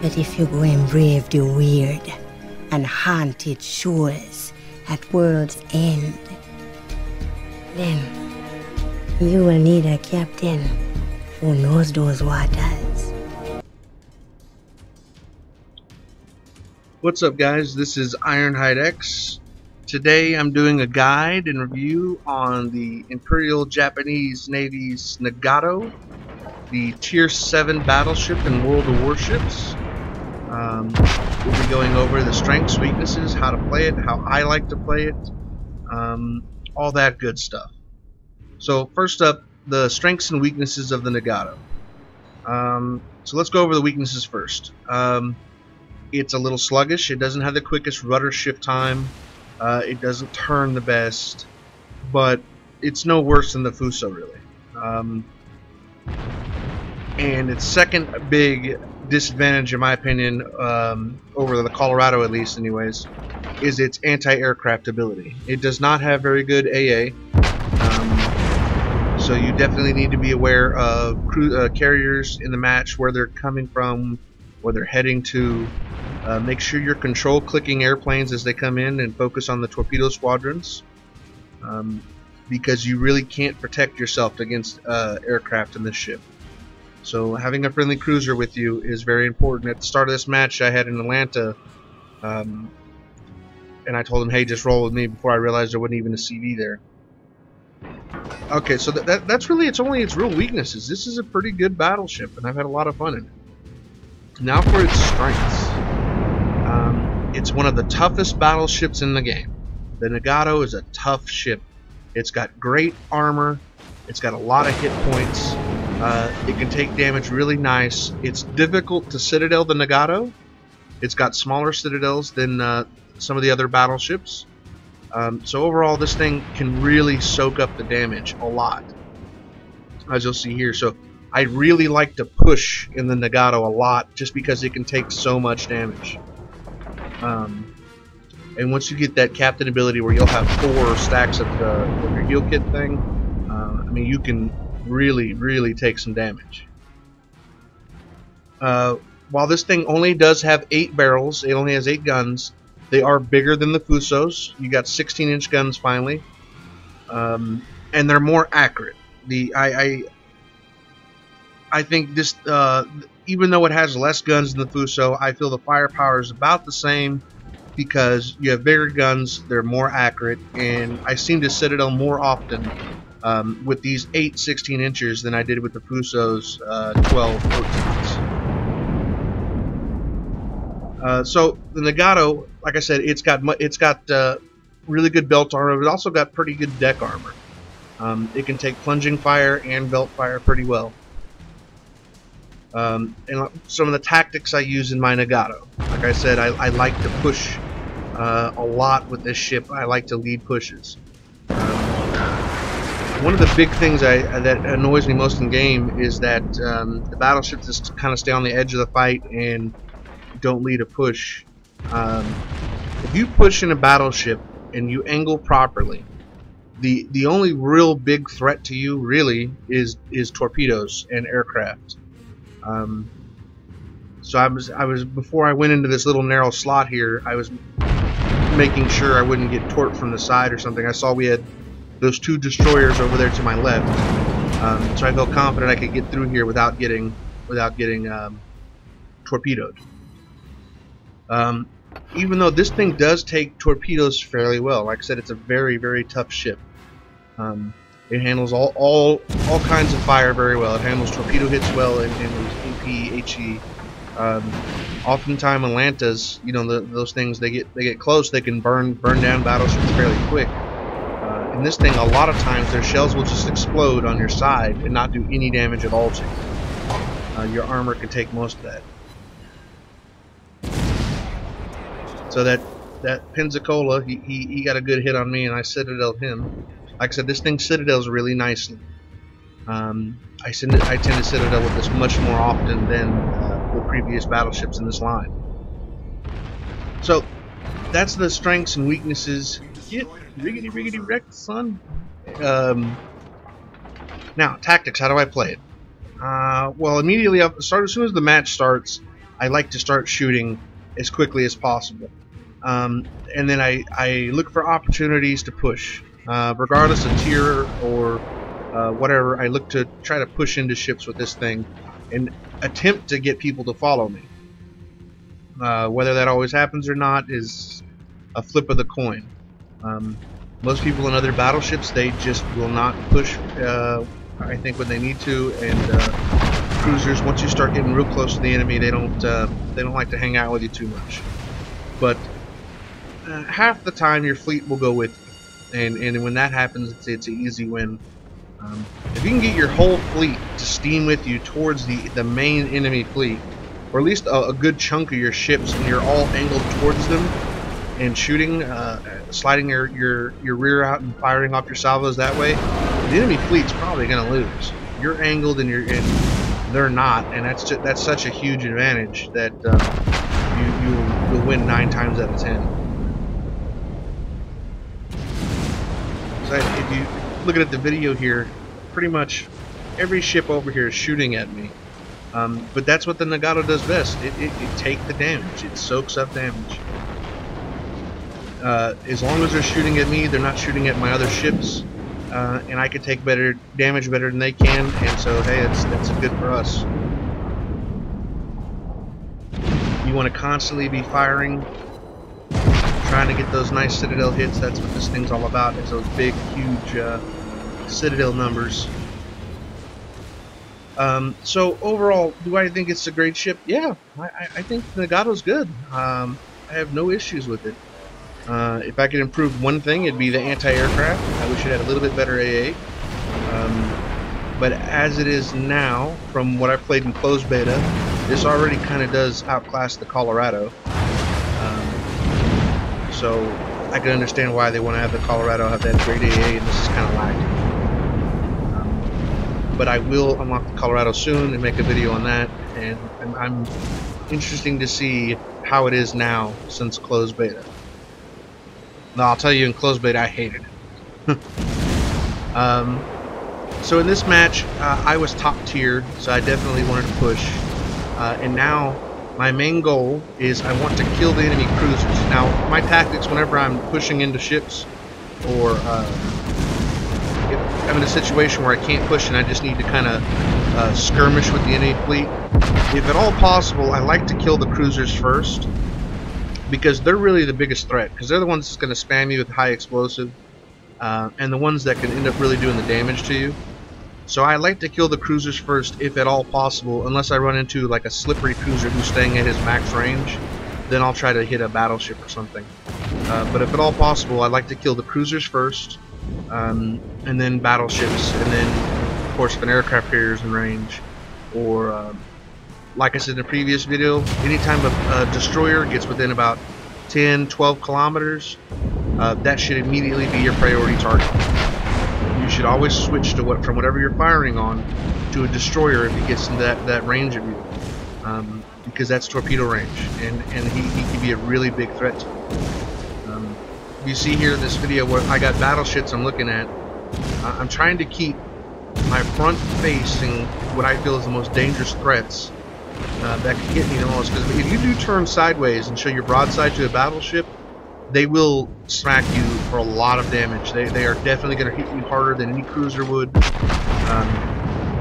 But if you go and brave the weird and haunted shores at world's end, then you will need a captain who knows those waters. What's up, guys? This is Ironhide X. Today I'm doing a guide and review on the Imperial Japanese Navy's Nagato, the Tier 7 battleship in World of Warships. We'll be going over the strengths, weaknesses, how to play it, how I like to play it, all that good stuff. So first up, the strengths and weaknesses of the Nagato. So let's go over the weaknesses first. It's a little sluggish. It doesn't have the quickest rudder shift time. It doesn't turn the best, but it's no worse than the Fuso, really. And its second big disadvantage, in my opinion, over the Colorado at least anyways, is its anti-aircraft ability. It does not have very good AA, so you definitely need to be aware of carriers in the match, where they're coming from, where they're heading to. Make sure you're control clicking airplanes as they come in and focus on the torpedo squadrons, because you really can't protect yourself against aircraft in this ship. So having a friendly cruiser with you is very important. At the start of this match I had in Atlanta, and I told him, hey, just roll with me, before I realized there wasn't even a CV there. Okay, so that's really its real weaknesses. This is a pretty good battleship, and I've had a lot of fun in it. Now for its strengths. It's one of the toughest battleships in the game. The Nagato is a tough ship. It's got great armor. It's got a lot of hit points. It can take damage really nice. It's difficult to citadel the Nagato. It's got smaller citadels than some of the other battleships. So overall, this thing can really soak up the damage a lot, as you'll see here. So I really like to push in the Nagato a lot, just because it can take so much damage. And once you get that captain ability where you'll have 4 stacks of your heal kit thing, I mean, you can really take some damage. While this thing only does have 8 barrels, it only has 8 guns. They are bigger than the Fusos. You got 16-inch guns finally, and they're more accurate. I think this, even though it has less guns than the Fuso, I feel the firepower is about the same, because you have bigger guns, they're more accurate, and I seem to citadel more often with these 8 16-inchers than I did with the Fuso's 12 14s. So the Nagato, like I said, it's got really good belt armor, but it also got pretty good deck armor. It can take plunging fire and belt fire pretty well. And some of the tactics I use in my Nagato, like I said, I like to push a lot with this ship. I like to lead pushes. One of the big things that annoys me most in game is that the battleships just kind of stay on the edge of the fight and don't lead a push. If you push in a battleship and you angle properly, the only real big threat to you really is torpedoes and aircraft. So I was before I went into this little narrow slot here, I was making sure I wouldn't get torped from the side or something. I saw we had those 2 destroyers over there to my left, so I felt confident I could get through here without getting torpedoed. Even though this thing does take torpedoes fairly well, like I said, it's a very tough ship. It handles all kinds of fire very well. It handles torpedo hits well, and handles AP, HE. Oftentimes Atlantas, you know, those things, they get close, they can burn down battleships fairly quick. In this thing, a lot of times their shells will just explode on your side and not do any damage at all to you. Your armor can take most of that. So that Pensacola, he got a good hit on me, and I citadeled him. Like I said, this thing citadels really nicely. I tend to citadel with this much more often than the previous battleships in this line. So that's the strengths and weaknesses. Get riggedy wrecked, son. Now, tactics. How do I play it? Well, immediately as soon as the match starts, I like to start shooting as quickly as possible. And then I look for opportunities to push. Regardless of tier or whatever, I look to try to push into ships with this thing and attempt to get people to follow me. Whether that always happens or not is a flip of the coin. Most people in other battleships, they just will not push, I think, when they need to, and cruisers, once you start getting real close to the enemy, they don't like to hang out with you too much. But half the time your fleet will go with you, and when that happens, it's an easy win. If you can get your whole fleet to steam with you towards the main enemy fleet, or at least a good chunk of your ships, and you're all angled towards them and shooting, sliding your rear out and firing off your salvos that way, the enemy fleet's probably going to lose. You're angled and they're not, and that's such a huge advantage that you'll win 9 times out of 10. So if you looking at the video here, pretty much every ship over here is shooting at me. But that's what the Nagato does best. It takes the damage. It soaks up damage. As long as they're shooting at me, they're not shooting at my other ships, and I can take damage better than they can. And so, hey, that's good for us. You want to constantly be firing, trying to get those nice Citadel hits. That's what this thing's all about. Is those big, huge Citadel numbers. So overall, do I think it's a great ship? Yeah, I think Nagato's good. I have no issues with it. If I could improve one thing, it'd be the anti-aircraft. I wish it had a little bit better AA. But as it is now, from what I've played in closed beta, this already kind of does outclass the Colorado. So I can understand why they want to have the Colorado have that great AA, and this is kind of lacking. But I will unlock the Colorado soon and make a video on that, and I'm interesting to see how it is now since closed beta. Now I'll tell you, in closed beta I hated it. So in this match, I was top tier, so I definitely wanted to push. And now my main goal is I want to kill the enemy cruisers. Now my tactics whenever I'm pushing into ships, or if I'm in a situation where I can't push and I just need to kind of skirmish with the enemy fleet, if at all possible, I like to kill the cruisers first, because they're really the biggest threat, because they're the ones that's going to spam you with high explosive, and the ones that can end up really doing the damage to you. So I like to kill the cruisers first, if at all possible, unless I run into like a slippery cruiser who's staying at his max range. Then I'll try to hit a battleship or something. But if at all possible, I like to kill the cruisers first, and then battleships, and then of course if an aircraft carrier is in range, or like I said in the previous video, anytime a destroyer gets within about 10-12 kilometers, that should immediately be your priority target. You should always switch to from whatever you're firing on to a destroyer if he gets into that range of you, because that's torpedo range, and he can be a really big threat to you. You see here in this video where I got battleships I'm looking at. I'm trying to keep my front facing what I feel is the most dangerous threats that can hit me the most, because if you do turn sideways and show your broadside to a battleship, they will smack you for a lot of damage. They are definitely going to hit you harder than any cruiser would,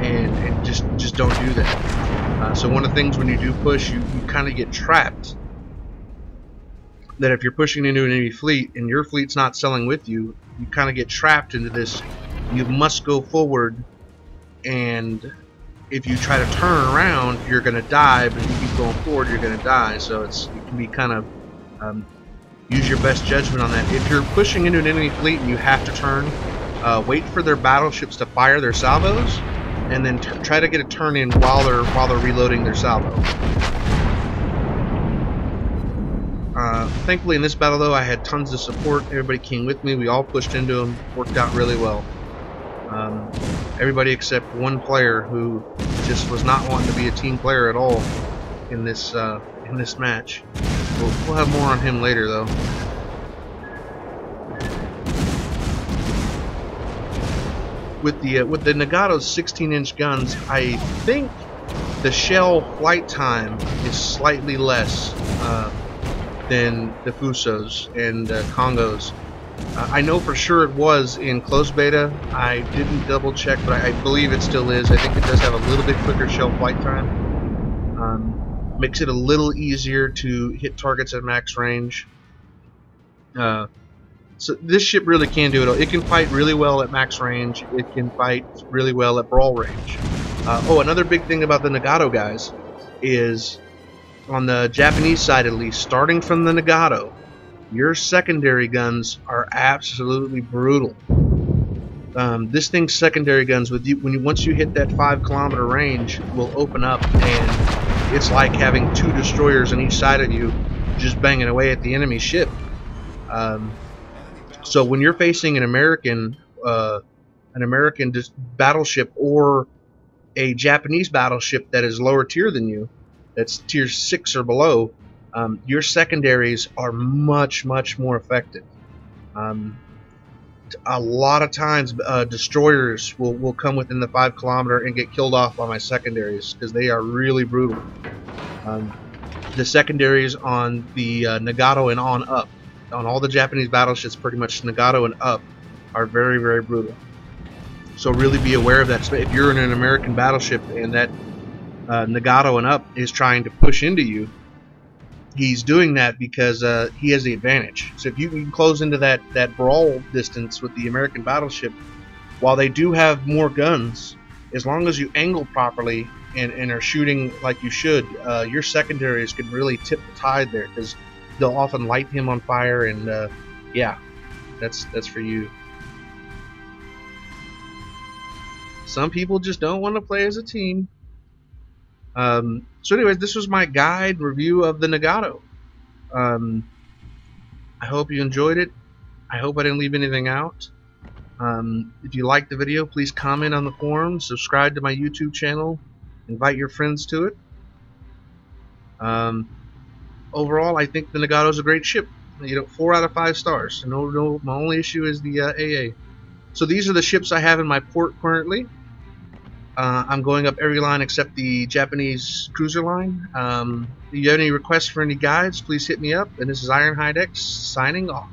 and just don't do that. So one of the things when you do push, you kind of get trapped. That if you're pushing into an enemy fleet and your fleet's not selling with you, you kind of get trapped into this. You must go forward, and if you try to turn around, you're going to die. But if you keep going forward, you're going to die. So it can be kind of use your best judgment on that. If you're pushing into an enemy fleet and you have to turn, wait for their battleships to fire their salvos, and then try to get a turn in while they're reloading their salvo. Thankfully in this battle though, I had tons of support. Everybody came with me. We all pushed into them. Worked out really well. Everybody except one player who just was not wanting to be a team player at all in this match. We'll have more on him later though. With the Nagato's 16-inch guns, I think The shell flight time is slightly less than the Fusos and Congos. I know for sure it was in closed beta. I didn't double check, but I believe it still is. I think it does have a little bit quicker shell flight time. Makes it a little easier to hit targets at max range. So this ship really can do it. It can fight really well at max range. It can fight really well at brawl range. Oh, another big thing about the Nagato guys is, on the Japanese side at least, starting from the Nagato, your secondary guns are absolutely brutal. This thing's secondary guns, once you hit that 5-kilometer range, will open up, and it's like having 2 destroyers on each side of you, just banging away at the enemy ship. So when you're facing an American battleship or a Japanese battleship that is lower tier than you, that's tier 6 or below, your secondaries are much more effective. A lot of times destroyers will come within the 5-kilometer and get killed off by my secondaries because they are really brutal. The secondaries on the Nagato and on up, on all the Japanese battleships, pretty much Nagato and up, are very brutal. So really be aware of that. If you're in an American battleship and that Nagato and up is trying to push into you, he's doing that because he has the advantage. So if you can close into that brawl distance with the American battleship, while they do have more guns, as long as you angle properly and are shooting like you should, your secondaries can really tip the tide there, because they'll often light him on fire, and yeah, that's for you. Some people just don't want to play as a team. So anyways, this was my guide review of the Nagato. I hope you enjoyed it. I hope I didn't leave anything out. If you liked the video, please comment on the forum, subscribe to my YouTube channel, invite your friends to it. Overall, I think the Nagato is a great ship. 4 out of 5 stars. No, my only issue is the AA. So these are the ships I have in my port currently. I'm going up every line except the Japanese cruiser line. If you have any requests for any guides, please hit me up. And this is Ironhide X signing off.